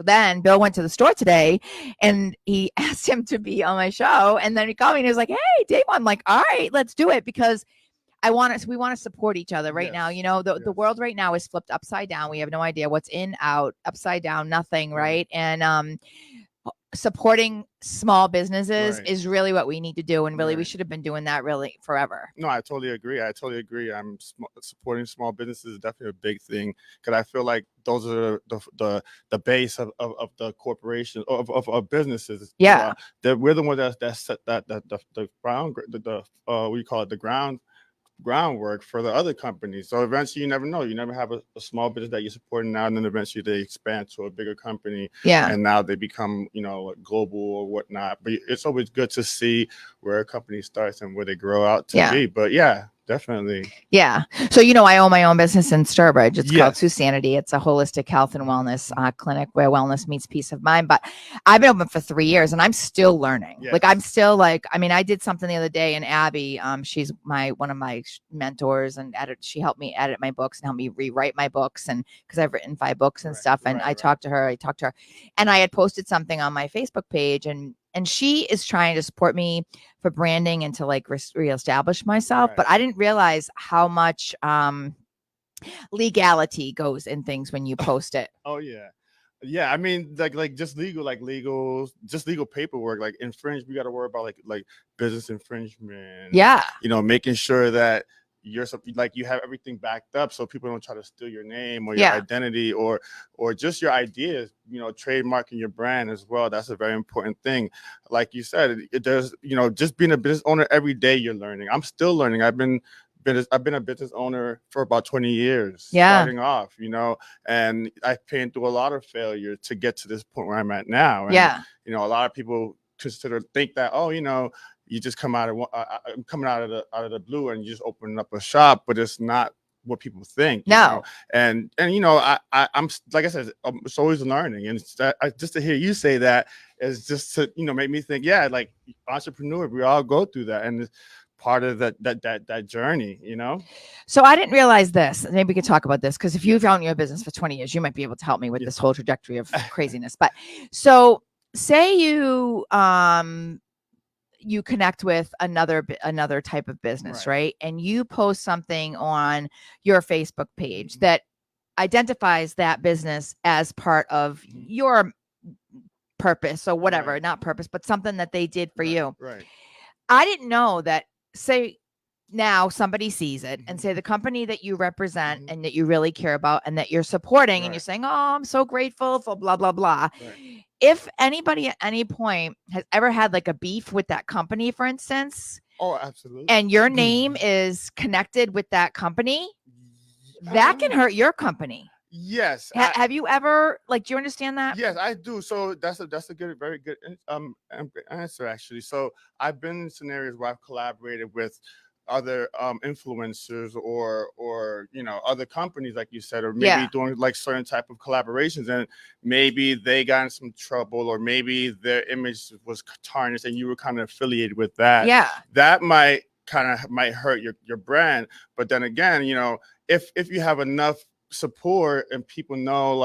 then Bill went to the store today and he asked him to be on my show. And then he called me and he was like, hey, Dave, I'm like, all right, let's do it, because we want to support each other right now. You know, the world right now is flipped upside down. We have no idea what's in, out, upside down, nothing. Right. And supporting small businesses is really what we need to do. And really, we should have been doing that really forever. No, I totally agree. I'm supporting small businesses is definitely a big thing, because I feel like those are the base of the corporation of businesses. Yeah. We're the one that set the ground, what do you call it, the groundwork for the other companies. So eventually, you never know. You never have a small business that you're supporting now, and then eventually they expand to a bigger company. Yeah. And now they become, global or whatnot. But it's always good to see where a company starts and where they grow out to be. But yeah, definitely. Yeah. So, I own my own business in Sturbridge. It's called Susanity. It's a holistic health and wellness clinic where wellness meets peace of mind. But I've been open for 3 years and I'm still learning. Yes. Like, I'm still I did something the other day, and Abby, she's one of my mentors, and she helped me edit my books and help me rewrite my books. And because I've written 5 books and stuff. And I talked to her, and I had posted something on my Facebook page, and she is trying to support me for branding and to reestablish myself. But I didn't realize how much legality goes in things when you post it. Oh yeah. Yeah. I mean, like just legal paperwork, like infringe. We got to worry about like business infringement. Yeah. Making sure that you have everything backed up so people don't try to steal your name or your identity or just your ideas, trademarking your brand as well. That's a very important thing. Like you said, there's, just being a business owner every day, you're learning. I'm still learning. I've been a business owner for about 20 years, starting off, and I've been through a lot of failure to get to this point where I'm at now. And, a lot of people think that, you just coming out of the blue and you just open up a shop, but it's not what people think. No. And I'm, like I said, it's always learning. And just to hear you say that is just to, make me think, like entrepreneur, we all go through that. And it's part of that journey, So I didn't realize this. Maybe we could talk about this, because if you've owned your business for 20 years, you might be able to help me with this whole trajectory of craziness. But so say you connect with another type of business, right? And you post something on your Facebook page that identifies that business as part of your purpose or whatever, not purpose, but something that they did for you. Right. I didn't know that. Say now somebody sees it and say the company that you represent and that you really care about and that you're supporting and you're saying, oh, I'm so grateful for blah, blah, blah. Right. If anybody at any point has ever had like a beef with that company, for instance. Oh, absolutely. And your name is connected with that company, that can hurt your company. Yes. Have you ever, do you understand that? Yes, I do. So that's a very good answer, actually. So I've been in scenarios where I've collaborated with other influencers or other companies, like you said, or maybe doing like certain type of collaborations, and maybe they got in some trouble, or maybe their image was tarnished and you were kind of affiliated with that. Yeah. That might hurt your brand. But then again, if you have enough support and people know,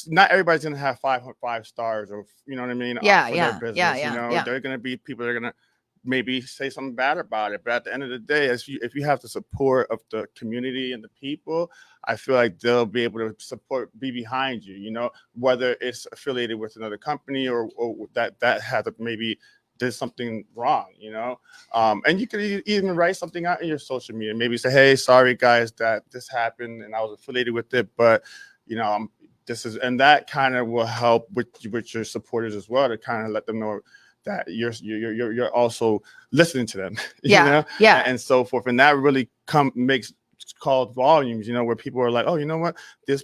not everybody's gonna have five stars, or their business. There are gonna be people that are gonna maybe say something bad about it, but at the end of the day, if you have the support of the community and the people, I feel like they'll be able to be behind you, whether it's affiliated with another company or that has maybe did something wrong, and you could even write something out in your social media, maybe say, hey, sorry guys that this happened and I was affiliated with it, but and that kind of will help with your supporters as well, to kind of let them know that you're also listening to them, and so forth. And that really makes called volumes, where people are like, oh, you know what, this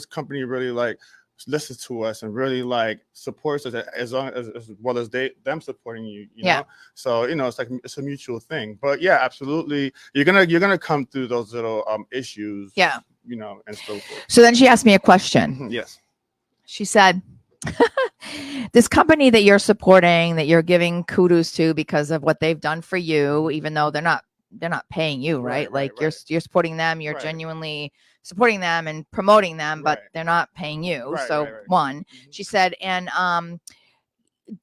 company really listens to us and really supports us as well as them supporting you, know. So it's a mutual thing. But yeah, absolutely, you're gonna come through those little issues, and so forth. So then she asked me a question. Yes. She said, this company that you're supporting, that you're giving kudos to because of what they've done for you, even though they're not paying you, right? You're supporting them, you're genuinely supporting them and promoting them, but Right. they're not paying you. Right, So right, right. one, she said, and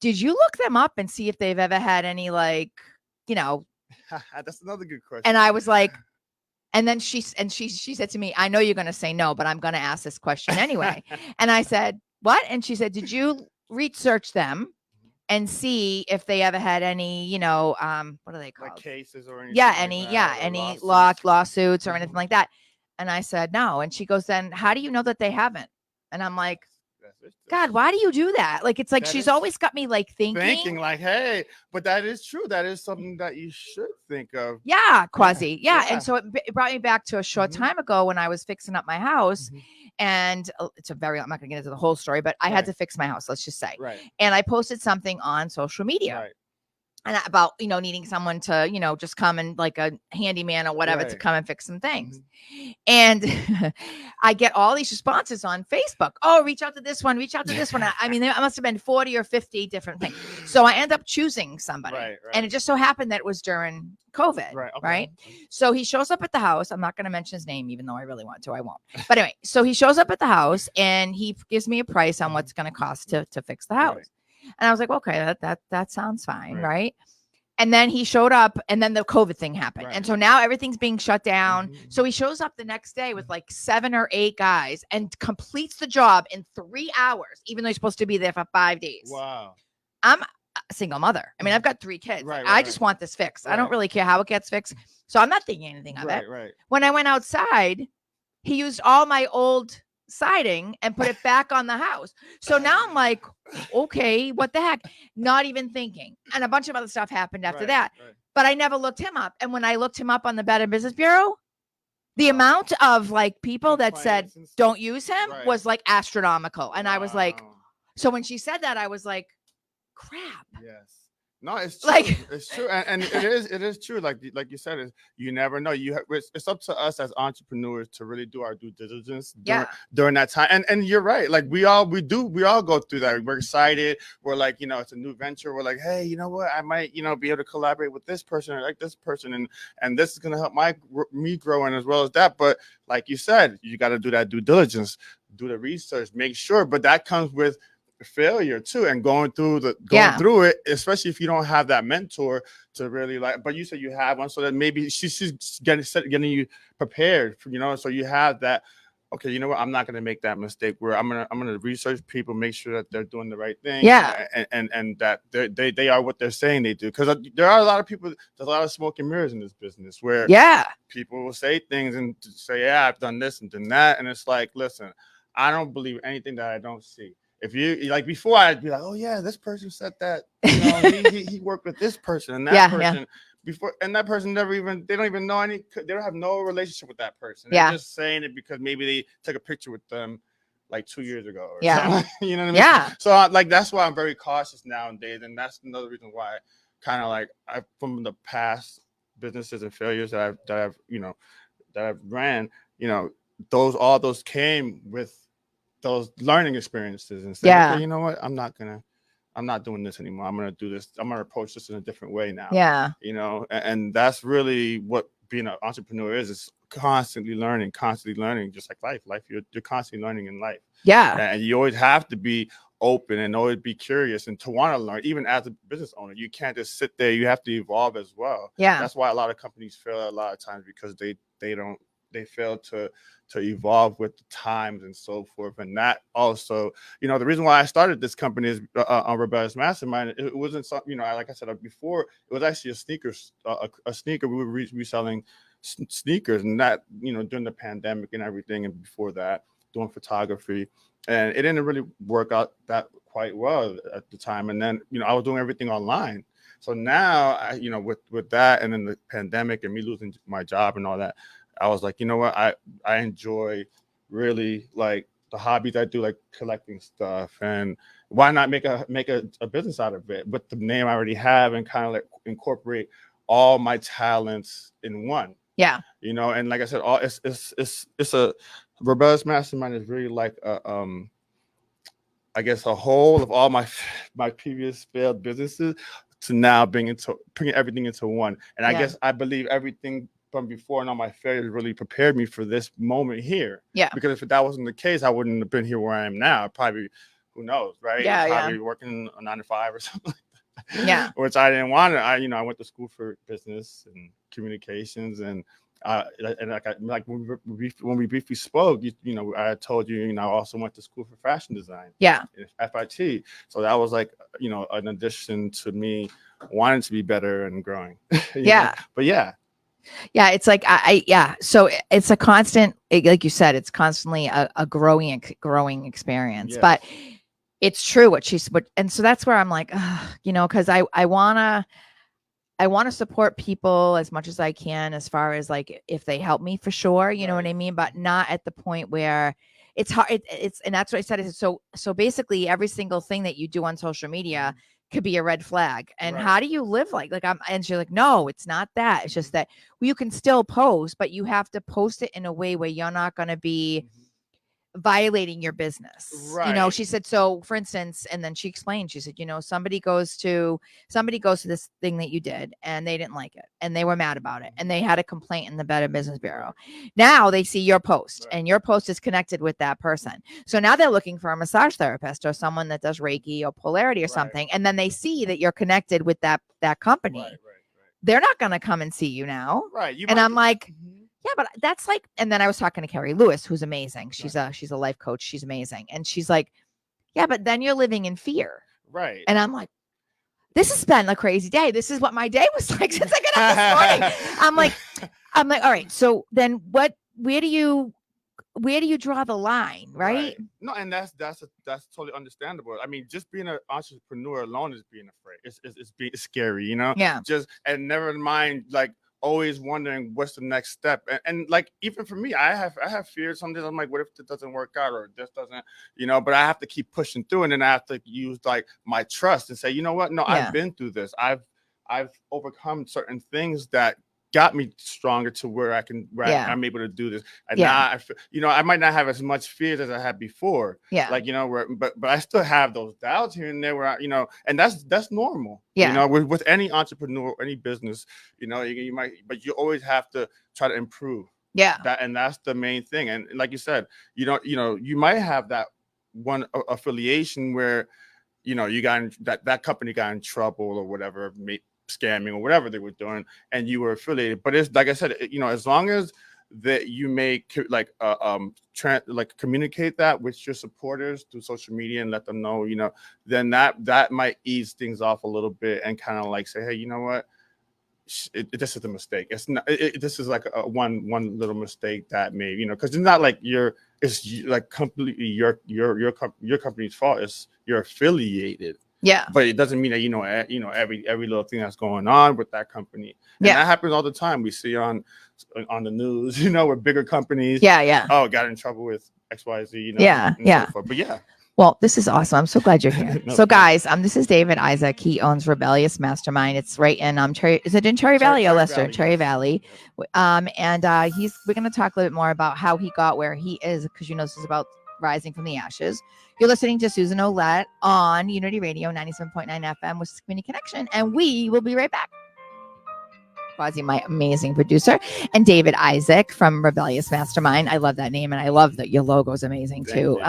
did you look them up and see if they've ever had any like, you know, That's another good question. and I was like, and then she said to me, I know you're going to say no, but I'm going to ask this question anyway. And I said, what? And she said, did you research them and see if they ever had any, you know, what are they called? Like cases or anything? Yeah, like any, that, yeah, or any lawsuits? lawsuits or anything like that. And I said, no. And she goes, then how do you know that they haven't? And I'm like, God, why do you do that? Like, it's like That she's is always got me like thinking like, hey, but that is true. That is something that you should think of. yeah, quasi. Yeah. yeah. And so it brought me back to a short time ago when I was fixing up my house. And it's I'm not going to get into the whole story, but I had to fix my house, let's just say. Right. And I posted something on social media. Right. And about, you know, needing someone to, you know, just come and like a handyman or whatever to come and fix some things. And I get all these responses on Facebook. Oh, reach out to this one, reach out to this one. I mean, there must have been 40 or 50 different things. So I end up choosing somebody. Right. And it just so happened that it was during COVID. Right. Okay. Right. So he shows up at the house. I'm not going to mention his name, even though I really want to. I won't. But anyway, so he shows up at the house and he gives me a price on what's going to cost to fix the house. Right. And I was like, okay, that sounds fine, right? And then he showed up, and then the COVID thing happened. Right. And so now everything's being shut down. So he shows up the next day with like 7 or 8 guys and completes the job in 3 hours, even though he's supposed to be there for 5 days. Wow. I'm a single mother. I mean, I've got 3 kids. I just want this fixed. I don't really care how it gets fixed. So I'm not thinking anything of it. Right. When I went outside, he used all my old siding and put it back on the house. So now I'm like, okay, what the heck? Not even thinking. And a bunch of other stuff happened after that. Right. But I never looked him up. And when I looked him up on the Better Business Bureau, the amount of like people that said don't use him was like astronomical. And I was like, so when she said that, I was like, crap. Yes. No, it's true. Like, it's true, and it is true. Like you said, you never know. It's up to us as entrepreneurs to really do our due diligence during that time. And you're right. Like we all go through that. We're excited. We're like, you know, it's a new venture. We're like, hey, you know what? I might, you know, be able to collaborate with this person or like this person, and this is gonna help me growing as well as that. But like you said, you got to do that due diligence, do the research, make sure. But that comes with failure too, and going through it, especially if you don't have that mentor to really like. But you said you have one, so that maybe she's getting you prepared for, you know, so you have that. Okay, you know what? I'm not going to make that mistake where I'm gonna research people, make sure that they're doing the right thing, and that they are what they're saying they do. Because there are a lot of people. There's a lot of smoke and mirrors in this business where people will say things and say, yeah, I've done this and done that, and it's like, listen, I don't believe anything that I don't see. If you like before, I'd be like, oh yeah, this person said that, you know, he worked with this person and that person before, and that person they don't even know they don't have no relationship with that person. They're just saying it because maybe they took a picture with them like 2 years ago or something. You know what I mean? Yeah. So like that's why I'm very cautious nowadays, and that's another reason why kind of like from the past businesses and failures that I've ran, you know, all those came with those learning experiences and saying, okay, you know what, I'm not doing this anymore. I'm going to do this. I'm going to approach this in a different way now. Yeah. You know, and that's really what being an entrepreneur is constantly learning, just like life. You're constantly learning in life. Yeah. And you always have to be open and always be curious and to want to learn. Even as a business owner, you can't just sit there. You have to evolve as well. Yeah. That's why a lot of companies fail a lot of times, because they fail to evolve with the times and so forth. And that also, you know, the reason why I started this company is on Rebellious Mastermind. It wasn't something, you know, like I said before, it was actually a sneaker. We were reselling sneakers, and that, you know, during the pandemic and everything, and before that, doing photography, and it didn't really work out that quite well at the time. And then, you know, I was doing everything online. So now, you know, with that, and then the pandemic and me losing my job and all that, I was like, you know what, I enjoy really like the hobbies I do, like collecting stuff, and why not make a business out of it with the name I already have, and kind of like incorporate all my talents in one. Yeah. You know, and like I said, it's a Rebellious Mastermind is really like I guess a whole of all my previous failed businesses to now bringing everything into one. And I guess I believe everything from before and all my failures really prepared me for this moment here. Yeah. Because if that wasn't the case, I wouldn't have been here where I am now. I'd probably, who knows, right? Yeah, probably working a 9 to 5 or something like that. Yeah. Which I didn't want to. I went to school for business and communications, and like when we briefly spoke, I told you, I also went to school for fashion design. Yeah. FIT. So that was like, an addition to me wanting to be better and growing. Yeah. But yeah. Yeah, it's like yeah. So it's a constant, like you said, it's constantly a growing experience. Yes. But it's true what she's. And so that's where I'm like, because I wanna support people as much as I can, as far as like if they help me, for sure. You know what I mean? But not at the point where it's hard. It's and that's what I said. Is so basically every single thing that you do on social media could be a red flag. And how do you live like and she's like, no, it's not that. It's just that you can still post, but you have to post it in a way where you're not going to be violating your business. Right. She said, so for instance, and then she explained, she said, somebody goes to this thing that you did and they didn't like it and they were mad about it and they had a complaint in the Better Business Bureau. Now they see your post and your post is connected with that person. So now they're looking for a massage therapist or someone that does Reiki or polarity or something. And then they see that you're connected with that company. They're not going to come and see you now. Right. I'm like, yeah, but that's like, and then I was talking to Carrie Lewis, who's amazing. She's a life coach. She's amazing. And she's like, yeah, but then you're living in fear. Right. And I'm like, this has been a crazy day. This is what my day was like since I got up this morning. I'm like, all right. So then where do you draw the line? Right. No, and that's totally understandable. I mean, just being an entrepreneur alone is being afraid. It's scary, Yeah. And never mind, like, always wondering what's the next step. And like, even for me, I have fears. Sometimes I'm like, what if it doesn't work out or this doesn't, but I have to keep pushing through, and then I have to use like my trust and say, you know what? No, I've been through this. I've overcome certain things that got me stronger to where I'm able to do this. And now I might not have as much fear as I had before. Yeah. Like, but I still have those doubts here and there where and that's normal. Yeah. With any entrepreneur, any business, you might, but you always have to try to improve. Yeah. And that's the main thing. And like you said, you might have that one affiliation where, you got that company got in trouble or whatever, scamming or whatever they were doing, and you were affiliated. But it's like I said, as long as that you make communicate that with your supporters through social media and let them know, then that might ease things off a little bit and kind of like say, hey, you know what? This is a mistake. It's not. This is like a one little mistake that maybe because it's not like it's like completely your company's fault. It's you're affiliated. Yeah, but it doesn't mean that every little thing that's going on with that company. And that happens all the time. We see on the news, with bigger companies. Yeah. Oh, got in trouble with XYZ. So forth. But yeah. Well, this is awesome. I'm so glad you're here. So, guys, this is David Isaac. He owns Rebellious Mastermind. It's right in Cherry. Is it in Cherry Valley or Leicester? Cherry Valley. And we're going to talk a little bit more about how he got where he is, because this is about rising from the ashes. You're listening to Susan Ouellette on Unity Radio 97.9 FM with Community Connection, and we will be right back. Quasi, my amazing producer, and David Isaac from Rebellious Mastermind. I love that name, and I love that your logo is amazing too.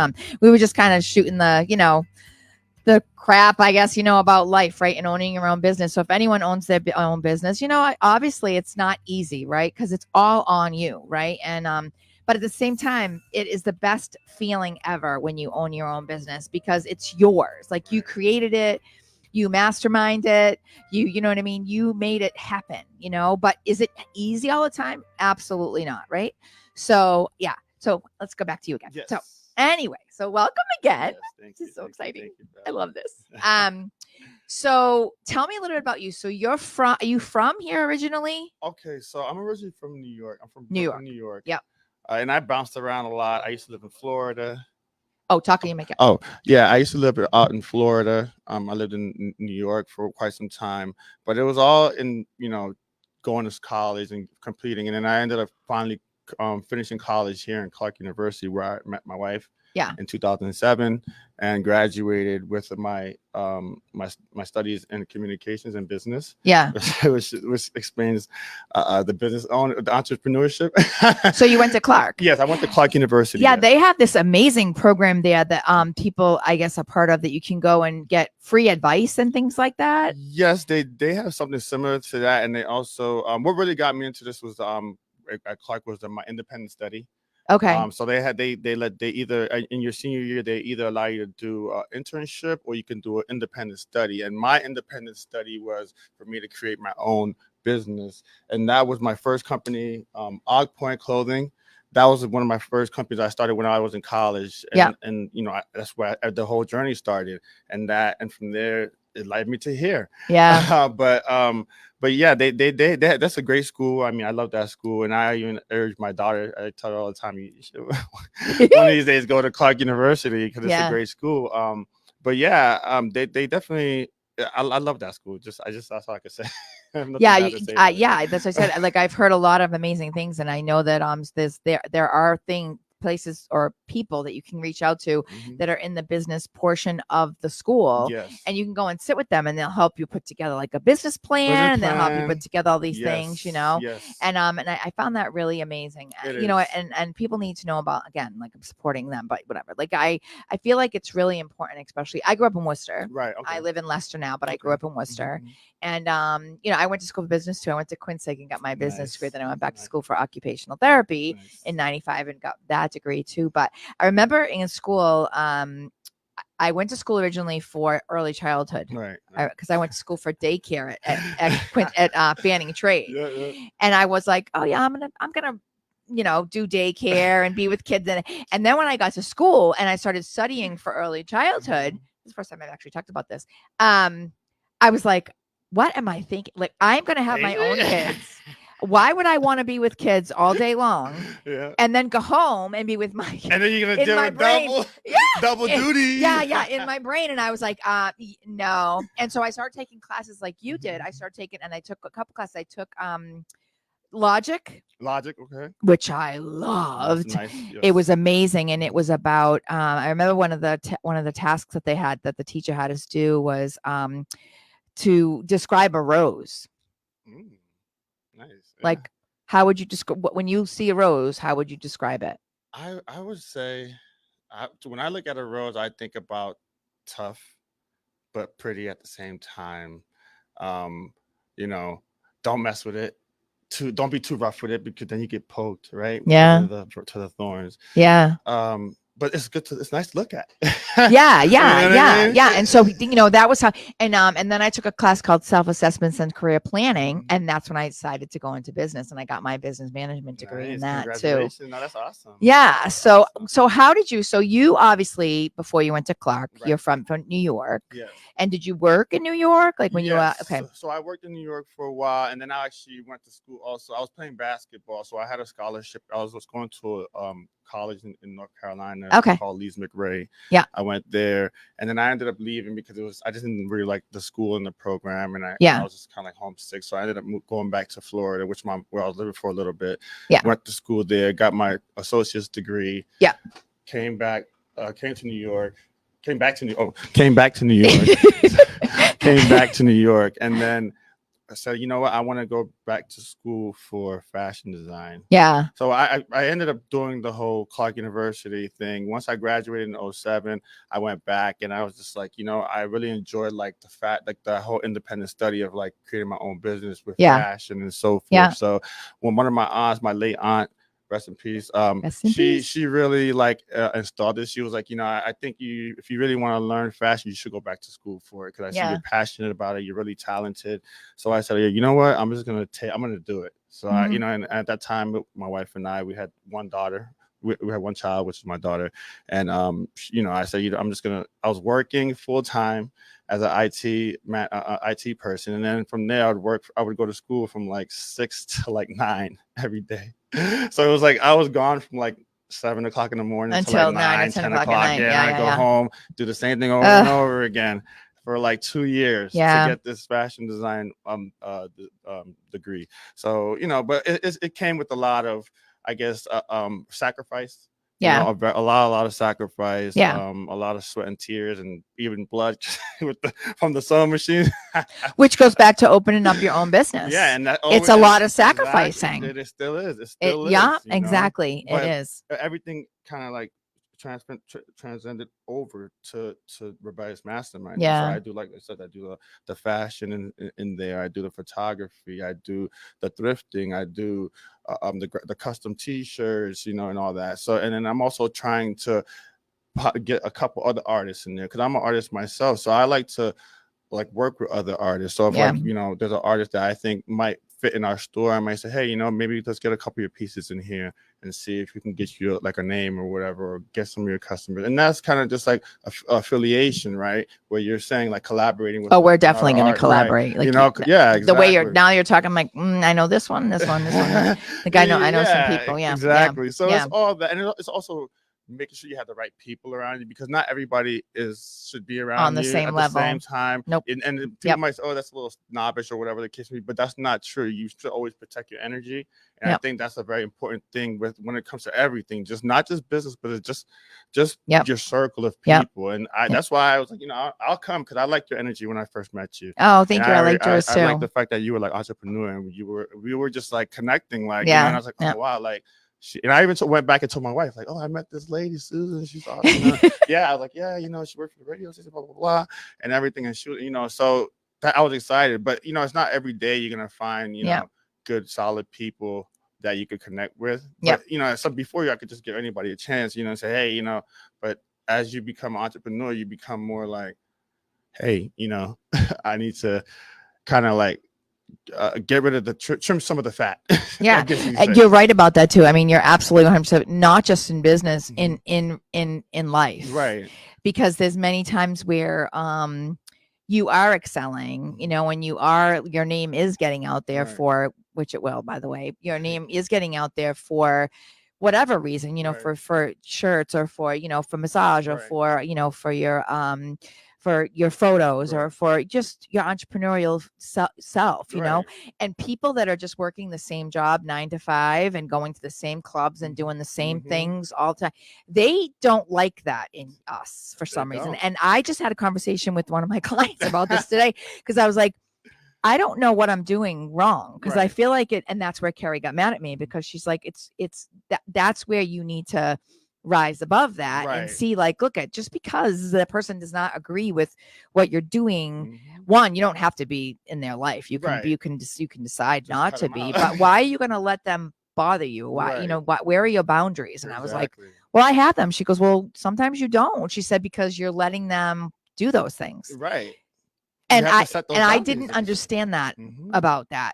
We were just kind of shooting the crap, I guess, about life, right, and owning your own business. So if anyone owns their own business, obviously it's not easy, right, because it's all on you, right, and but at the same time, it is the best feeling ever when you own your own business because it's yours. Like you created it, you mastermind it, you know what I mean? You made it happen, but is it easy all the time? Absolutely not. Right. So yeah. So let's go back to you again. Yes. So anyway, so welcome again. Yes, this is so exciting. I love this. So tell me a little bit about you. So are you from here originally? Okay. So I'm originally from New York. I'm from New York. Yep. And I bounced around a lot. I used to live in Florida. Oh, talk to you, make it. Oh, yeah. I used to live out in Florida. I lived in New York for quite some time, but it was all in, going to college and completing. And then I ended up finally finishing college here in Clark University, where I met my wife. in 2007 and graduated with my my studies in communications and business. Yeah. which explains the business owner, the entrepreneurship. So you went to Clark? Yes, I went to Clark University. Yeah, yes. they have this amazing program there that people, I guess, are part of, that you can go and get free advice and things like that. Yes, they have something similar to that, and they also what really got me into this was at Clark was my independent study. Okay. So they either in your senior year they either allow you to do an internship or you can do an independent study. And my independent study was for me to create my own business, and that was my first company, Og Point Clothing. That was one of my first companies I started when I was in college, and you know that's where the whole journey started, and from there it led me to here. Yeah. But yeah, they that's a great school. I mean, I love that school, and I even urge my daughter. I tell her all the time, you should one of these days go to Clark University because it's a great school. But yeah, they definitely. I love that school. That's all I could say. Yeah, that's what I said. Like, I've heard a lot of amazing things, and I know that there are places or people that you can reach out to that are in the business portion of the school, and you can go and sit with them, and they'll help you put together like a business plan, and they'll help you put together all these things, you know. And I found that really amazing. You know, and people need to know about, again, like, I'm supporting them, but whatever. Like, I feel like it's really important, especially I grew up in Worcester. Right. Okay. I live in Leicester now, but I grew up in Worcester. And you know, I went to school for business too. I went to Quinsig and got my business degree. Then I went back to school for occupational therapy in '95 and got that degree too. But I remember in school, I went to school originally for early childhood, right? Because I went to school for daycare at Fanning Trade, and I was like, oh yeah, I'm gonna you know, do daycare and be with kids. And then when I got to school and I started studying for early childhood, this is the first time I've actually talked about this. I was like, what am I thinking? Like, I'm going to have my own kids. Why would I want to be with kids all day long and then go home and be with my kids? And then you're going to do a double duty. Yeah, in my brain. And I was like, no. And so I started taking classes like you did. I took a couple classes. I took Logic, okay, which I loved. Nice. Yes. It was amazing, and it was about. I remember one of the tasks that the teacher had us do was to describe a rose. Nice. Like, how would you describe when you see a rose? How would you describe it? I would say, when I look at a rose, I think about tough, but pretty at the same time. You know, don't mess with it. Don't be too rough with it because then you get poked, right? Yeah. To the thorns. Yeah. But it's nice to look at. Yeah. You know I mean? And so, you know, that was how, and then I took a class called self-assessments and career planning. And that's when I decided to go into business, and I got my business management degree in that too. No, that's awesome. Yeah. So how did you, so you obviously, before you went to Clark, you're from New York. Yes. And did you work in New York? Like when you were, okay. So I worked in New York for a while, and then I actually went to school also. I was playing basketball, so I had a scholarship. I was going to a college in North Carolina called Lees McRae. Yeah. I went there, and then I ended up leaving because I just didn't really like the school and the program, and I was just kind of like homesick. So I ended up going back to Florida, where I was living for a little bit. Yeah. Went to school there, got my associate's degree. Yeah. Came back to New York. Came back to New York. Came back to New York, and then I said, you know what? I want to go back to school for fashion design. Yeah. So I ended up doing the whole Clark University thing. Once I graduated in 2007, I went back, and I was just like, you know, I really enjoyed like the whole independent study of like creating my own business with fashion and so forth. Yeah. So when one of my aunts, my late aunt, rest in peace. She really like installed this. She was like, you know, I think if you really want to learn fashion, you should go back to school for it, because I see you're passionate about it. You're really talented. So I said, you know what? I'm gonna do it. So I, you know, and at that time, my wife and I, we had one daughter. We had one child, which is my daughter. And you know, I said, you know, I was working full time as an IT person, and then from there I would go to school from like 6 to like 9 every day. So it was like I was gone from like 7 o'clock in the morning until like 9 or 10 o'clock. at night. And I go home, do the same thing over and over again for like 2 years to get this fashion design degree. So, you know, but it came with a lot of, I guess, sacrifice. Yeah. You know, a lot of sacrifice, Yeah. a lot of sweat and tears and even blood from the sewing machine. Which goes back to opening up your own business. Yeah, and that it's a lot of sacrificing. Exactly. It still is. It still is. Yeah, You know? exactly. But it is. everything kind of like transcended over to Rebellious Mastermind. Yeah. So I do, like I said, I do the fashion in there. I do the photography. I do the thrifting. I do the custom T-shirts, you know, and all that. So and then I'm also trying to get a couple other artists in there because I'm an artist myself. So I like to like work with other artists. So if like, you know, there's an artist that I think might fit in our store, I might say, hey, you know, maybe let's get a couple of your pieces in here and see if we can get you like a name or whatever, or get some of your customers. And that's kind of just like affiliation, right? Where you're saying like collaborating with. Oh, we're definitely going to collaborate. Right. Like, you know, yeah, exactly. The way you're talking, I'm like, I know this one. Like I know some people. Yeah, exactly. Yeah. So it's all that, and it's also making sure you have the right people around you, because not everybody should be around on the you same at level. the same time. Nope. And people might say, oh, that's a little snobbish or whatever the case may be, but that's not true. You should always protect your energy. And I think that's a very important thing when it comes to everything, just not just business, but it's just your circle of people. And that's why I was like, you know, I'll come because I liked your energy when I first met you. Oh, thank you. I liked yours too. I like the fact that you were like entrepreneur, and we were just like connecting, like, you know, and I was like, oh wow, like. And I even went back and told my wife, like, oh, I met this lady, Susan. She's awesome. You know? Yeah, I was like, yeah, you know, she worked for the radio station, blah, blah, blah, and everything. And she, you know, so that I was excited. But, you know, it's not every day you're going to find, you know, good, solid people that you could connect with. But, you know, so before I could just give anybody a chance, you know, and say, hey, you know, but as you become an entrepreneur, you become more like, hey, you know, I need to kind of like, get rid of the trim some of the fat. Yeah, you're right about that too. I mean, you're absolutely 100%, not just in business, in life, right? Because there's many times where you are excelling, you know, when your name is getting out there for, which it will, by the way, your name is getting out there for whatever reason, you know, for shirts, or for, you know, for massage, or for, you know, for your photos, or for just your entrepreneurial self, you know, and people that are just working the same job 9 to 5 and going to the same clubs and doing the same things all the time. They don't like that in us for some reason. And I just had a conversation with one of my clients about this today, because I was like, I don't know what I'm doing wrong, because I feel like it. And that's where Carrie got mad at me, because she's like, that's where you need to rise above that and see, like, look at, just because the person does not agree with what you're doing, one, you don't have to be in their life. You can you can decide just not to be, but why are you going to let them bother you? Why, you know, where are your boundaries? And I was like, well, I have them. She goes, well, sometimes you don't. She said, because you're letting them do those things. And I didn't understand that about that.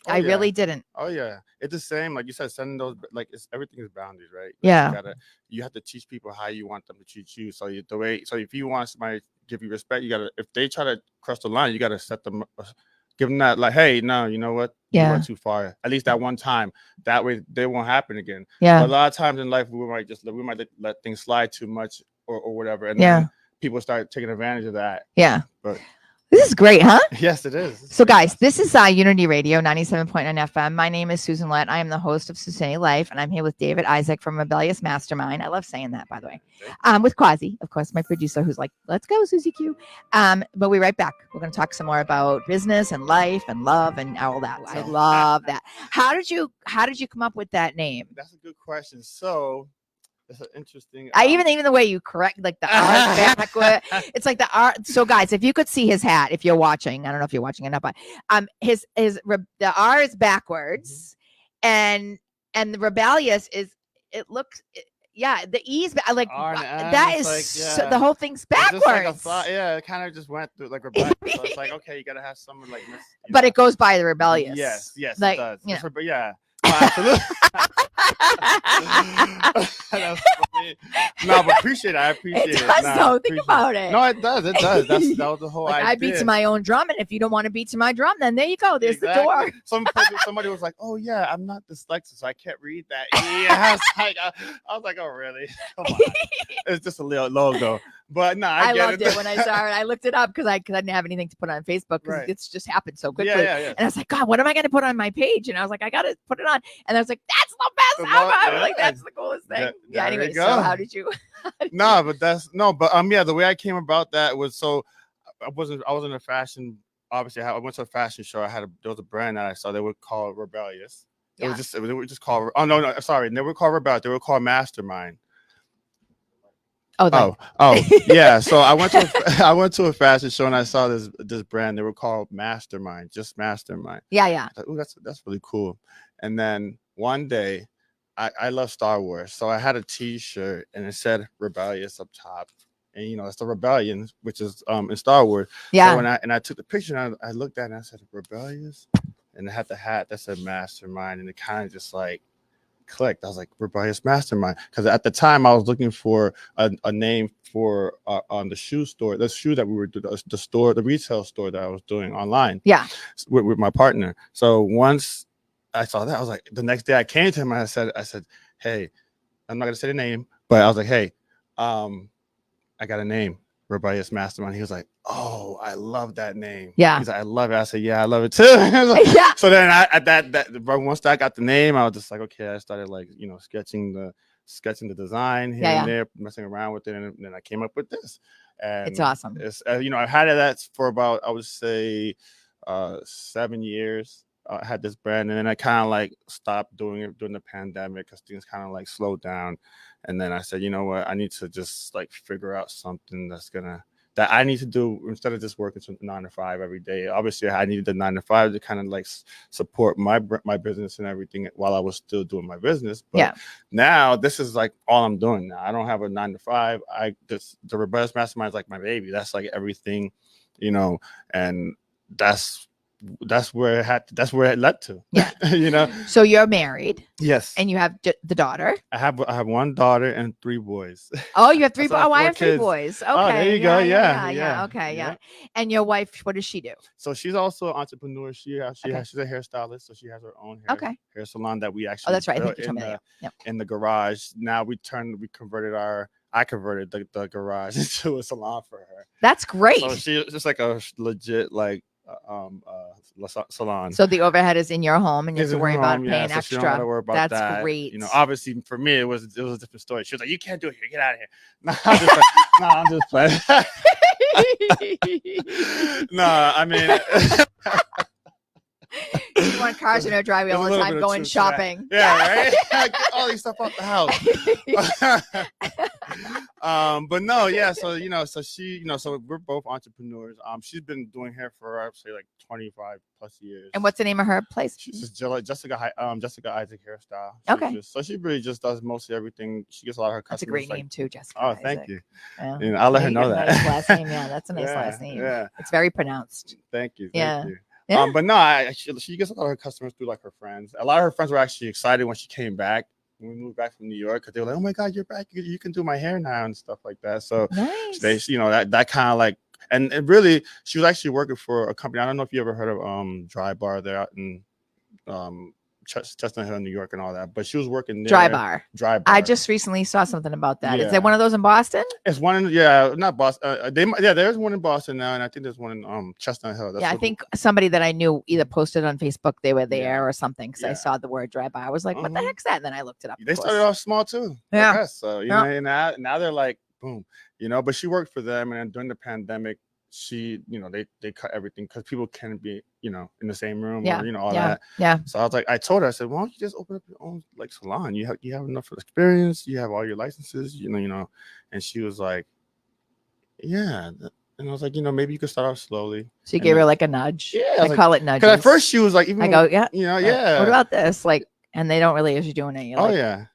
I really didn't. Oh yeah, it's the same. Like you said, sending those, like, everything is boundaries, right? Like, yeah. You have to teach people how you want them to treat you. So if you want somebody to give you respect, you gotta. If they try to cross the line, you gotta give them that, like, hey, no, you know what? You went too far. At least that one time. That way, they won't happen again. Yeah. But a lot of times in life, we might let things slide too much or whatever, and then people start taking advantage of that. Yeah. But this is great, huh? Yes, it is. So, guys, this is Unity Radio 97.9 FM. My name is Susan Lett. I am the host of Susanity Life, and I'm here with David Isaac from Rebellious Mastermind. I love saying that, by the way. With Quasi, of course, my producer, who's like, let's go, Susie Q. But we'll be right back. We're going to talk some more about business and life and love and all that. So, I love that. How did you come up with that name? That's a good question. So, it's an interesting. Even the way you correct, like the R backward. It's like the R. So, guys, if you could see his hat, if you're watching, I don't know if you're watching it or not, but the R is backwards, and the rebellious is, it looks. The E is like that is like, the whole thing's backwards. Like it kind of just went through like rebellious. So it's like, okay, you gotta have someone like this. But it goes by the rebellious. Yes, like, it does. You know. But yeah. Absolutely. That's funny. No, but appreciate it. I appreciate it. It does, though. Think about it. No, it does. It does. That was the whole idea. I beat to my own drum, and if you don't want to beat to my drum, then there you go. There's the door. Somebody was like, "Oh yeah, I'm not dyslexic, so I can't read that." Yeah, I was like, "Oh really? Come on." It's just a little logo. But no, I loved it when I saw it. I looked it up because I didn't have anything to put on Facebook because it's just happened so quickly. And I was like, God, what am I going to put on my page? And I was like, I got to put it on. And I was like, that's the best ever. I was like, that's the coolest thing. Anyway, so how did you? The way I came about that was I wasn't a fashion. Obviously, I went to a fashion show. There was a brand that I saw. They were called Rebellious. They were just called. Oh no, sorry. They were called Rebellious. They were called Mastermind. Yeah. So I went to a fashion show and I saw this brand. They were called Mastermind, just Mastermind. Yeah. I thought, that's really cool. And then one day, I love Star Wars, so I had a T-shirt and it said Rebellious up top. And it's the rebellion, which is in Star Wars. Yeah. So I took the picture and I looked at it and I said Rebellious, and it had the hat that said Mastermind, and it kind of just like clicked. I was like Rebellious Mastermind, because at the time I was looking for a name for on the shoe store, the shoe that we were the retail store that I was doing online. Yeah. With my partner. So once I saw that, I was like, the next day I came to him and I said, hey, I'm not gonna say the name, but I was like, hey, I got a name, Rebellious Mastermind. He was like, oh, I love that name. Yeah. He's like, I love it. I said, yeah, I love it too. Like, so then once I got the name, I was just like, okay, I started sketching the design here and there, messing around with it. And then I came up with this. And it's awesome. I've had that for about, I would say 7 years. I had this brand, and then I kind of like stopped doing it during the pandemic because things kind of like slowed down. And then I said, you know what, I need to just like figure out something that I need to do instead of just working 9 to 5 every day. Obviously, I needed the 9 to 5 to kind of like support my business and everything while I was still doing my business. But now this is like all I'm doing now. I don't have a 9 to 5. The Rebellious Mastermind is like my baby. That's like everything, and that's where it led to. Yeah. So you're married. Yes. And you have the daughter. I have one daughter and 3 boys. Oh, you have 3 boys. Oh, I have 3 kids. boys. Okay. Oh, there you go. Yeah. Okay. Yeah. And your wife, what does she do? So she's also an entrepreneur. She's a hairstylist, so she has her own hair salon that we actually that's right. I think you told me that. In the garage. Now I converted the garage into a salon for her. That's great. So she's just like a legit salon. So the overhead is in your home, and you have to worry about paying so extra. She don't have to worry about That's great. Obviously for me it was a different story. She was like, "You can't do it here. Get out of here." I'm just playing. No, I mean. You want cars in her driveway all the time going shopping. Yeah, right? Get all these stuff out the house. But no, so she, so we're both entrepreneurs. She's been doing hair for, I'd say, like 25 plus years. And what's the name of her place? She's Jessica Isaac Hairstyle. Okay. So she really just does mostly everything. She gets a lot of her customers. That's a great name too, Jessica. Oh, Isaac. thank you. Yeah. And I'll let her know that. Nice last name. Yeah, that's a nice last name. Yeah. It's very pronounced. Thank you. Yeah. Yeah. But no, she gets a lot of her customers through like her friends. A lot of her friends were actually excited when she came back. When we moved back from New York, because they were like, "Oh my God, you're back! You can do my hair now and stuff like that." So nice. They, that kind of like, and really, she was actually working for a company. I don't know if you ever heard of Dry Bar. They're out in Chestnut Hill, New York, and all that. But she was working there. Dry Bar. I just recently saw something about that. Is there one of those in Boston? It's one in, not Boston. There's one in Boston now, and I think there's one in Chestnut Hill. I think somebody that I knew either posted on Facebook they were there or something, because I saw the word Dry Bar. I was like, what the heck's that? And then I looked it up. They started off small too. Yeah. So now they're like boom. But she worked for them, and during the pandemic, she, they cut everything because people can't be, in the same room or, all that. Yeah. So I was like, I told her, I said, why don't you just open up your own like salon? You have enough experience, you have all your licenses, and she was like, yeah. And I was like, maybe you could start off slowly. So you gave her like a nudge. Yeah. I call it nudges. Because at first she was like, I go, yeah. What about this? Like, and they don't really usually doing it. You're yeah.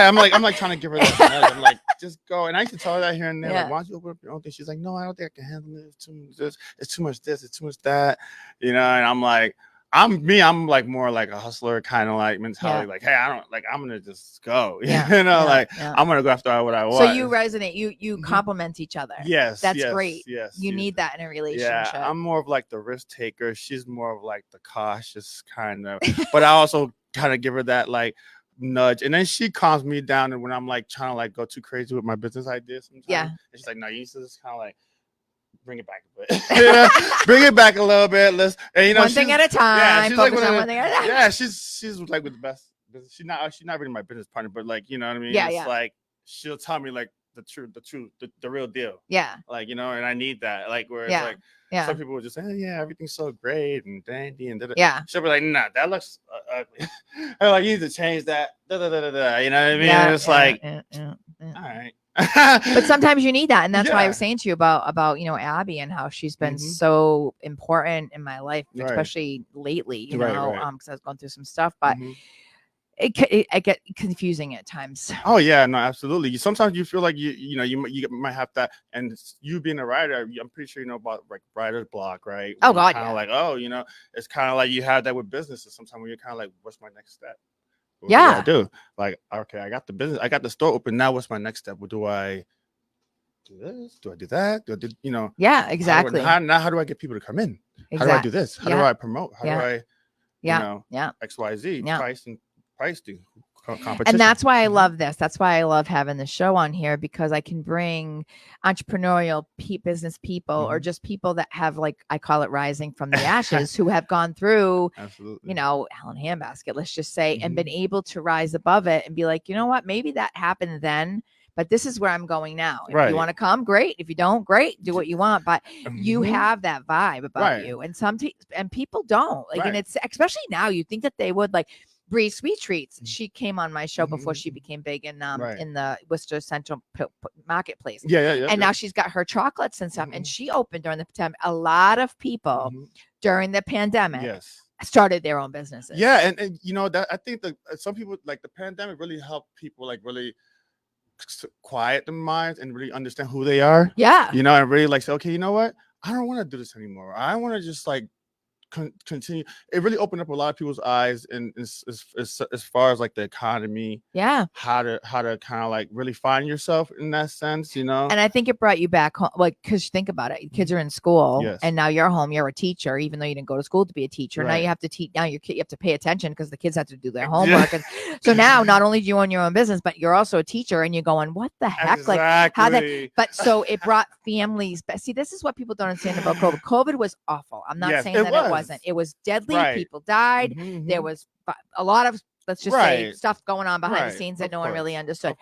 I'm like trying to give her that nudge. I'm like, just go. And I used to tell her that here and there. Like, why don't you open up your own thing? She's like, no, I don't think I can handle it. It's too much this. It's too much this. It's too much that. And I'm like, I'm like more like a hustler kind of like mentality. Like, hey, I'm gonna just go. I'm gonna go after what I want. So you resonate. You complement each other. Yes. That's great. Yes. You need that in a relationship. Yeah. I'm more of like the risk taker. She's more of like the cautious kind of. But I also kind of give her that like nudge, and then she calms me down. And when I'm like trying to like go too crazy with my business ideas, sometimes, and she's like, "No, you need to just kind of like bring it back a bit, bring it back a little bit. Let's, and you know, one thing at a time. Yeah, she's like one thing at a time. Yeah, she's like with the best. She's not really my business partner, but like, you know what I mean? Yeah, it's like she'll tell me like the real deal. Yeah, like, you know, and I need that. Like where it's like. Yeah. Some people would just say, oh, yeah, everything's so great and dandy and da-da. Yeah. She'll be like, nah, that looks ugly. I'm like, you need to change that. You know what I mean? Yeah, and it's like, all right. But sometimes you need that, and that's why I was saying to you about you know, Abby and how she's been so important in my life, especially lately. You know, because I was going through some stuff, but. I get confusing at times. Oh yeah, no, absolutely. Sometimes you feel like you might have that, and you being a writer, I'm pretty sure you know about like writer's block, right? Oh God, kind of like, oh, you know, it's kind of like you have that with businesses. Sometimes when you're kind of like, what's my next step? What do I do? Like, okay, I got the business, I got the store open. Now, what's my next step? What do I do? This? Do I do that? Do I do, you know? Yeah, exactly. How do I get people to come in? How do I do this? How do I promote? How do I, you know, XYZ price do competition. And that's why I love this. That's why I love having the show on here, because I can bring entrepreneurial business people or just people that have, like, I call it rising from the ashes, who have gone through, you know, hell in a handbasket, let's just say, and been able to rise above it and be like, you know what, maybe that happened then, but this is where I'm going now. If you want to come, great. If you don't, great. Do what you want. But you have that vibe about you, and people don't. Like, and it's especially now. You think that they would, like. Bree Sweet Treats. She came on my show before she became big in the Worcester Central Marketplace. And now she's got her chocolates and stuff. And she opened during the pandemic. A lot of people during the pandemic started their own businesses. Yeah, and you know that I think that some people, like, the pandemic really helped people like really quiet their minds and really understand who they are. Yeah, you know, and really like say, okay, you know what? I don't want to do this anymore. I want to just like continue. It really opened up a lot of people's eyes, and as far as like the economy, how to kind of like really find yourself in that sense, you know. And I think it brought you back home, like, because think about it, kids are in school, and now you're home, you're a teacher, even though you didn't go to school to be a teacher. Now you have to teach. Now you have to pay attention because the kids have to do their homework. And so now not only do you own your own business, but you're also a teacher, and you're going, what the heck, like how that. But so it brought families. But see, this is what people don't understand about COVID. COVID was awful. I'm not saying that it wasn't. It was deadly. People died. There was a lot of, let's just say, stuff going on behind the scenes that no one really understood.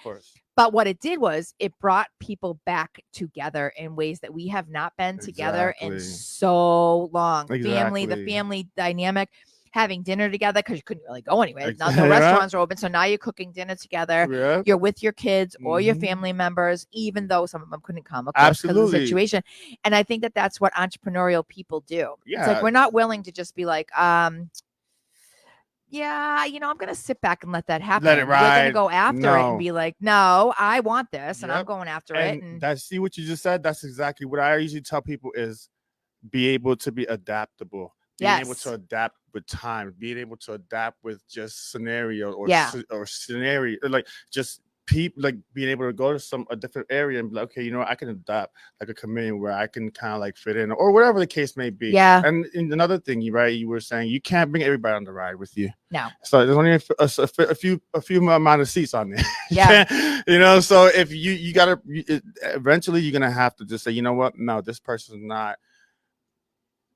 But what it did was it brought people back together in ways that we have not been together in so long. The family dynamic, having dinner together, because you couldn't really go anywhere. Now the restaurants are open, so now you're cooking dinner together. You're with your kids or your family members, even though some of them couldn't come, of course, because of the situation. And I think that that's what entrepreneurial people do. It's like, we're not willing to just be like, yeah, you know, I'm going to sit back and let that happen. Let it ride. We're going to go after it and be like, no, I want this, and I'm going after it. And that's, see what you just said? That's exactly what I usually tell people is be able to be adaptable. Being able to adapt with time, being able to adapt with just scenario or scenario, like just people, like being able to go to a different area and be like, okay, you know what, I can adapt like a chameleon where I can kind of like fit in, or whatever the case may be. And another thing, you were saying you can't bring everybody on the ride with you. No. So there's only a few amount of seats on there. You know, so if you gotta, eventually you're gonna have to just say, you know what, no, this person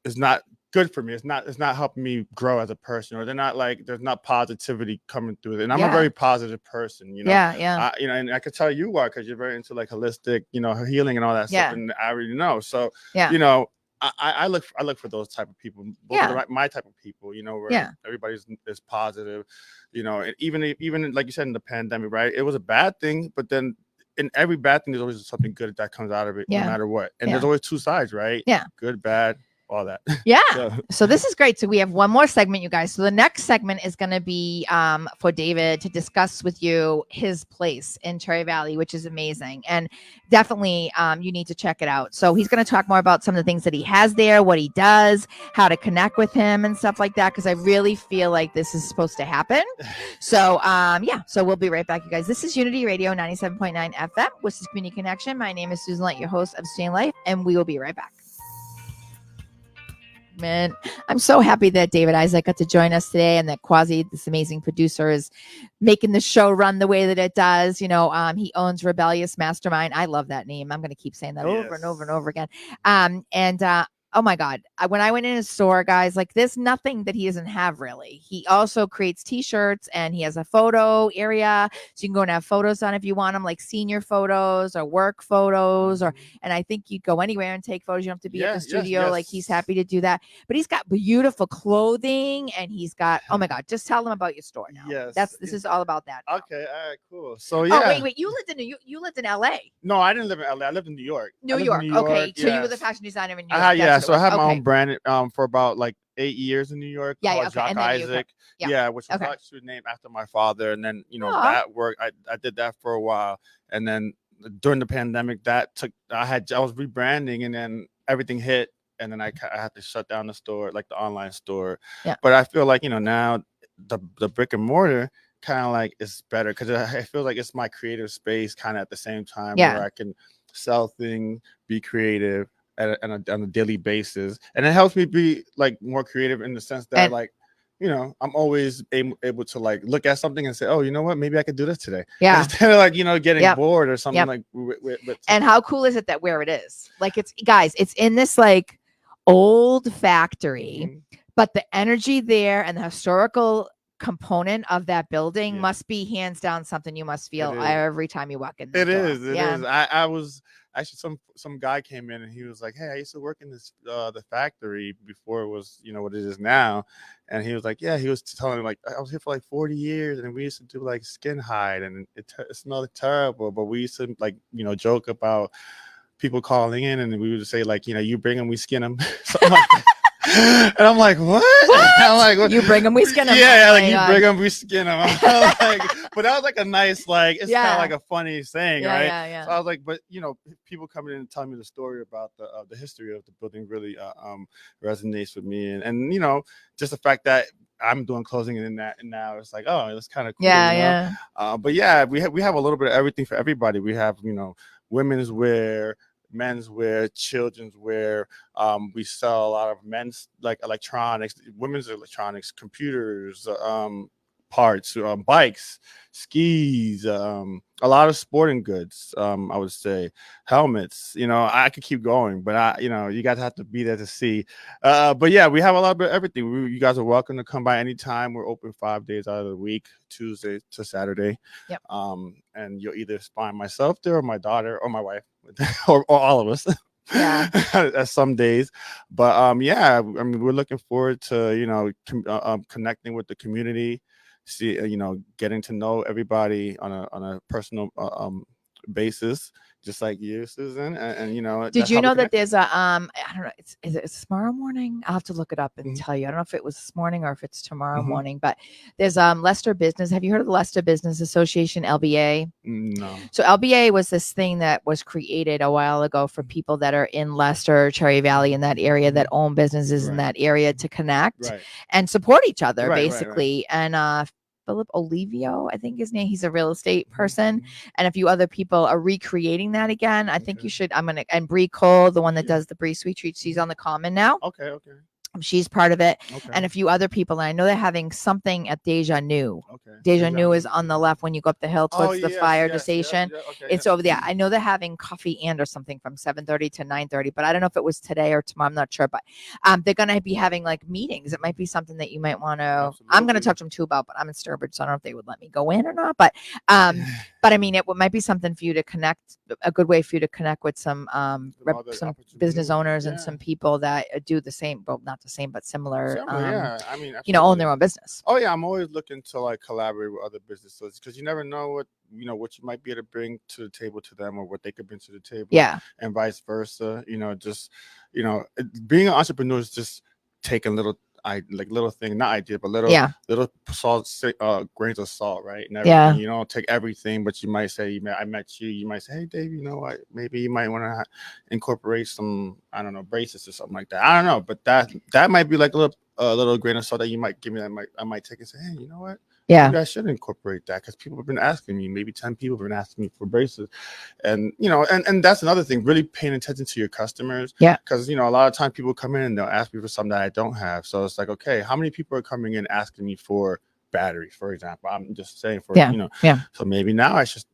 is not good for me. It's not helping me grow as a person, or there's not positivity coming through it. And I'm a very positive person, you know. You know, and I could tell you are, because you're very into like holistic, you know, healing and all that stuff, and I already know. So you know, I look for those type of people, my type of people, you know, where everybody is positive, you know. And even like you said in the pandemic, right? It was a bad thing, but then in every bad thing, there's always something good that comes out of it, no matter what. And there's always two sides, right? Good, bad, all that. So this is great. So we have one more segment, you guys. So the next segment is going to be for David to discuss with you his place in Cherry Valley, which is amazing, and definitely you need to check it out. So he's going to talk more about some of the things that he has there, what he does, how to connect with him and stuff like that, because I really feel like this is supposed to happen. So so we'll be right back, you guys. This is Unity Radio 97.9 FM, which is Community Connection. My name is Susan Light, your host of Staying Life, and we will be right back. Man, I'm so happy that David Isaac got to join us today, and that Quasi, this amazing producer, is making the show run the way that it does. He owns Rebellious Mastermind. I love that name. I'm going to keep saying that over and over and over again. Oh my God, when I went in his store, guys, like there's nothing that he doesn't have really. He also creates t-shirts, and he has a photo area. So you can go and have photos on if you want them, like senior photos or work photos, and I think you go anywhere and take photos. You don't have to be at the studio. Yes. Like he's happy to do that. But he's got beautiful clothing, and he's got, oh my God, just tell them about your store now. Yes. This is all about that now. Okay, all right, cool. So yeah. Oh, wait, you lived in LA. No, I didn't live in LA. I lived in New York. New York. Okay. So you were the fashion designer in New York. Yeah. So I had my own brand for about like 8 years in New York. Yeah. Jock Isaac. Which was actually named after my father. And then, that work, I did that for a while. And then during the pandemic, I was rebranding, and then everything hit. And then I had to shut down the store, like the online store. Yeah. But I feel like, now the brick and mortar kind of like is better, because I feel like it's my creative space kind of at the same time, where I can sell things, be creative on a daily basis. And it helps me be like more creative in the sense that I'm always able to like look at something and say, oh, you know what, maybe I could do this today. Yeah. Instead of like, getting bored or something like. And how cool is it that where it is? Like it's in this like old factory, but the energy there and the historical component of that building must be hands down something you must feel every time you walk in the door. It is. I was actually, some guy came in and he was like, hey, I used to work in this the factory before it was what it is now. And he was like, yeah, he was telling me like, I was here for like 40 years, and we used to do like skin hide, and it smelled terrible, but we used to like joke about people calling in, and we would say like, you bring them, we skin them. Something like that. And I'm like, what? I'm like, what? You bring them, we skin them. Yeah, like you bring them, we skin them. Like, but that was like a nice, like, it's kind of like a funny saying, right? Yeah. So I was like, but people coming in and telling me the story about the history of the building really resonates with me, and just the fact that I'm doing closing in that, and now it's like, oh, it's kind of cool. But yeah, we have a little bit of everything for everybody. We have women's wear, men's wear, children's wear. We sell a lot of men's like electronics, women's electronics, computers, parts, bikes, skis, a lot of sporting goods. I would say helmets. I could keep going, but you guys have to be there to see. But yeah, we have a lot of everything. You guys are welcome to come by anytime. We're open 5 days out of the week, Tuesday to Saturday. Yep. And you'll either find myself there, or my daughter, or my wife, or all of us. At some days. But we're looking forward to connecting with the community, see getting to know everybody on a personal basis, just like you, Susan. And did you know that there's a I don't know, it's tomorrow morning? I'll have to look it up and tell you. I don't know if it was this morning or if it's tomorrow morning, but there's Leicester Business. Have you heard of the Leicester Business Association, LBA? No. So LBA was this thing that was created a while ago for people that are in Leicester, Cherry Valley, in that area, that own businesses in that area, to connect and support each other, basically. And Philip Olivio, I think his name. He's a real estate person, and a few other people are recreating that again. I think you should. And Bree Cole, the one that does the Bree Sweet Treats, she's on the Common now. Okay. She's part of it, and a few other people. And I know they're having something at Deja Nu. Deja Nu is on the left when you go up the hill towards the fire station. It's over there. I know they're having coffee or something from 7:30 to 9:30, but I don't know if it was today or tomorrow. I'm not sure, but they're going to be having like meetings. It might be something that you might want to. I'm going to talk to them too about, but I'm in Sturbridge, so I don't know if they would let me go in or not. But I mean, it might be something for you to connect. A good way for you to connect with some business owners and some people that do the same. Well, not the same, but similar. I mean, own their own business. Oh yeah, I'm always looking to like collaborate with other businesses, because you never know what what you might be able to bring to the table to them, or what they could bring to the table. Yeah, and vice versa. Just being an entrepreneur is just taking little thing, not idea, but little salt, grains of salt, right? And everything. You don't take everything, but you might say, I met you. You might say, hey, Dave, maybe you might want to incorporate some, I don't know, braces or something like that. I don't know, but that might be like a little grain of salt that you might give me. I might take and say, hey, you know what? Yeah. Maybe I should incorporate that because people have been asking me. Maybe 10 people have been asking me for braces, and and that's another thing. Really paying attention to your customers. Yeah. Because a lot of times people come in and they'll ask me for something that I don't have. So it's like, okay, how many people are coming in asking me for batteries, for example? I'm just saying Yeah. So maybe now I should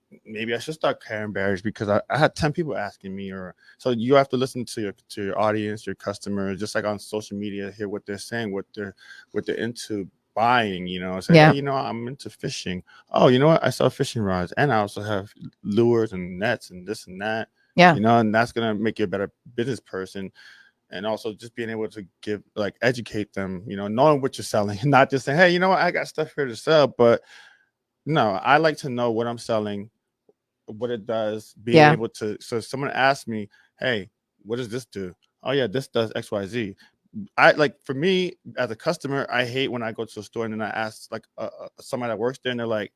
start carrying batteries because I had 10 people asking me. Or so you have to listen to your audience, your customers, just like on social media, hear what they're saying, what they're into buying, say, Yeah. hey, I'm into fishing. Oh, you know what? I sell fishing rods and I also have lures and nets and this and that. Yeah. And that's gonna make you a better business person. And also just being able to educate them, knowing what you're selling, not just saying, hey, you know what, I got stuff here to sell. But no, I like to know what I'm selling, what it does, being able to, so if someone asks me, hey, what does this do? Oh yeah, this does XYZ. For me as a customer, I hate when I go to a store and then I ask somebody that works there and they're like,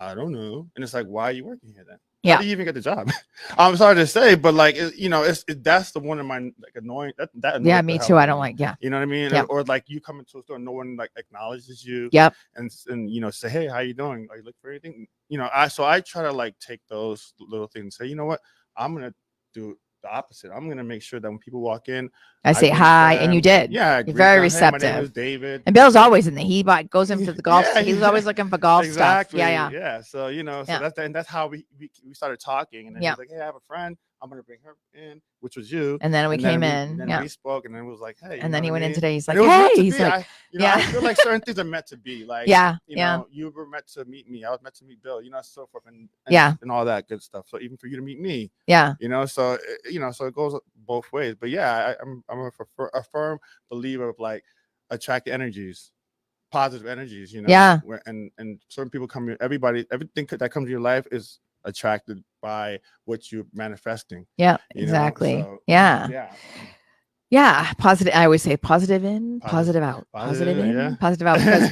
I don't know. And it's like, why are you working here then? Yeah. How do you even get the job? I'm sorry to say, but that's the one of my annoying that annoys yeah, me too. I don't like, you know what I mean? Yep. Or you come into a store and no one acknowledges you. Yep. And say, hey, how you doing? Are you looking for anything? I try to take those little things and say, you know what, I'm gonna do the opposite. I'm gonna make sure that when people walk in, I say hi, and you did. Yeah, you're very them, receptive. Hey, my name is David. And Bill's always in there. Goes into the golf. He's always looking for golf exactly. stuff. Yeah. So that's how we started talking, and then he's like, hey, I have a friend. I'm gonna bring her in, which was you. And then we came in. And then we spoke, and then it was like, hey. And then he went in today. He's like, hey. He's like, I feel like certain things are meant to be. Like, you were meant to meet me. I was meant to meet Bill. So forth, and all that good stuff. So even for you to meet me, so so it goes both ways. But yeah, I'm a firm believer of attract energies, positive energies. And certain people come here. Everything that comes to your life is attracted by what you're manifesting. Yeah, exactly. Yeah. Positive. I always say positive in, positive out, positive in, positive out, because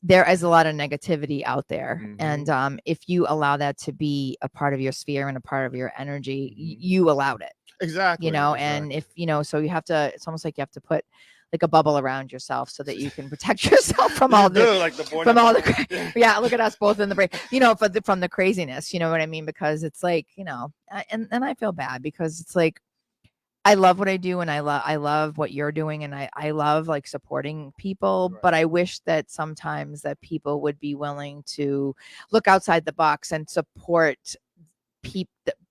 there is a lot of negativity out there. Mm-hmm. And if you allow that to be a part of your sphere and a part of your energy, you allowed it. Exactly. And if so you have to, it's almost like you have to put a bubble around yourself so that you can protect yourself from all the look at us both in the brain, from the craziness, you know what I mean? Because it's and I feel bad because it's I love what I do, and I love what you're doing, and I love supporting people, right. But I wish that sometimes that people would be willing to look outside the box and support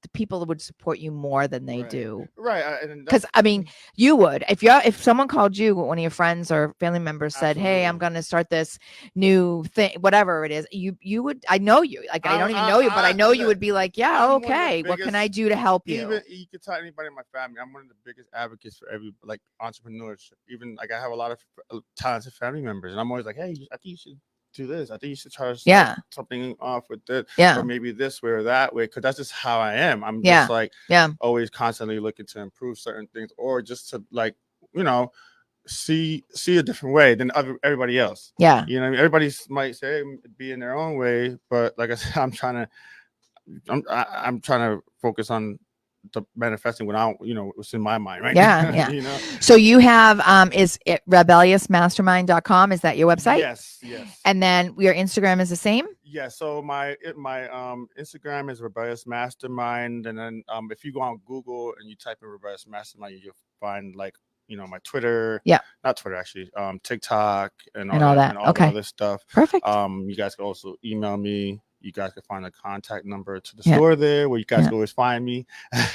the people that would support you more than they do. Right. Because you would, if someone called you, one of your friends or family members said, absolutely. Hey, I'm going to start this new thing, whatever it is, you would, I know you, I don't even know you, but I know you would be like, yeah, okay. What can I do to help you? Even you could tell anybody in my family, I'm one of the biggest advocates for entrepreneurship. Even I have a lot of talented family members, and I'm always like, hey, I think you should do this. I think you should try to start something off with this, or maybe this way or that way, because that's just how I am. I'm just always constantly looking to improve certain things, or just to see a different way than everybody else. Yeah, everybody might say be in their own way, but like I said, I'm trying to focus on the manifesting what's in my mind right now. Yeah. So you have is it rebelliousmastermind.com? Is that your website? Yes. And then your Instagram is the same? Yeah, so my Instagram is Rebellious Mastermind, and then if you go on Google and you type in Rebellious Mastermind, you'll find my Twitter, not Twitter actually, TikTok and all that. And all the other stuff. Perfect. You guys can also email me. You guys can find a contact number to the store there where you guys can always find me.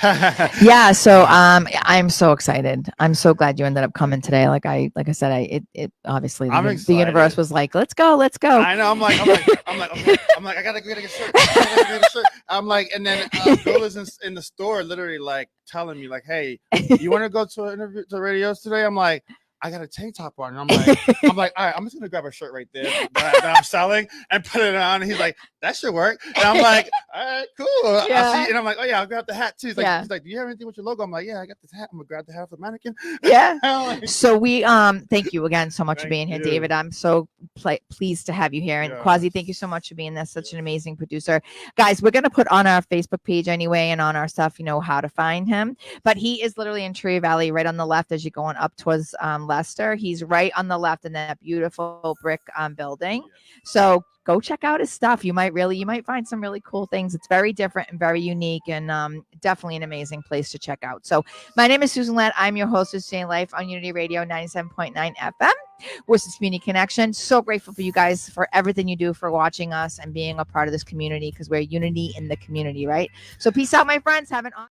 So I'm so excited. I'm so glad you ended up coming today. Like I said, it obviously the universe was like, let's go. I know. I'm like, I gotta get a shirt. I'm like, and then Bill is in the store, literally telling me hey, you want to go to an interview to radios today? I'm like, I got a tank top on, and I'm like, all right, I'm just gonna grab a shirt right there that I'm selling and put it on. And he's like, that should work. And I'm like, all right, cool. I'll see. And I'm like, oh yeah, I'll grab the hat too. He's like, do you have anything with your logo? I'm like, yeah, I got this hat. I'm gonna grab the hat off the mannequin. Yeah. So we thank you again so much for being here, David. I'm so pleased to have you here. And Quasi, thank you so much for being there. Such an amazing producer. Guys, we're gonna put on our Facebook page anyway and on our stuff, how to find him. But he is literally in Tree Valley, right on the left as you're going up towards left Leicester. He's right on the left in that beautiful brick building. So go check out his stuff. You might find some really cool things. It's very different and very unique, and definitely an amazing place to check out. So my name is Susan Ladd. I'm your host of Staying Life on Unity Radio 97.9 FM. Worcester Community Connection. So grateful for you guys for everything you do, for watching us and being a part of this community, because we're unity in the community, right? So peace out, my friends. Have an awesome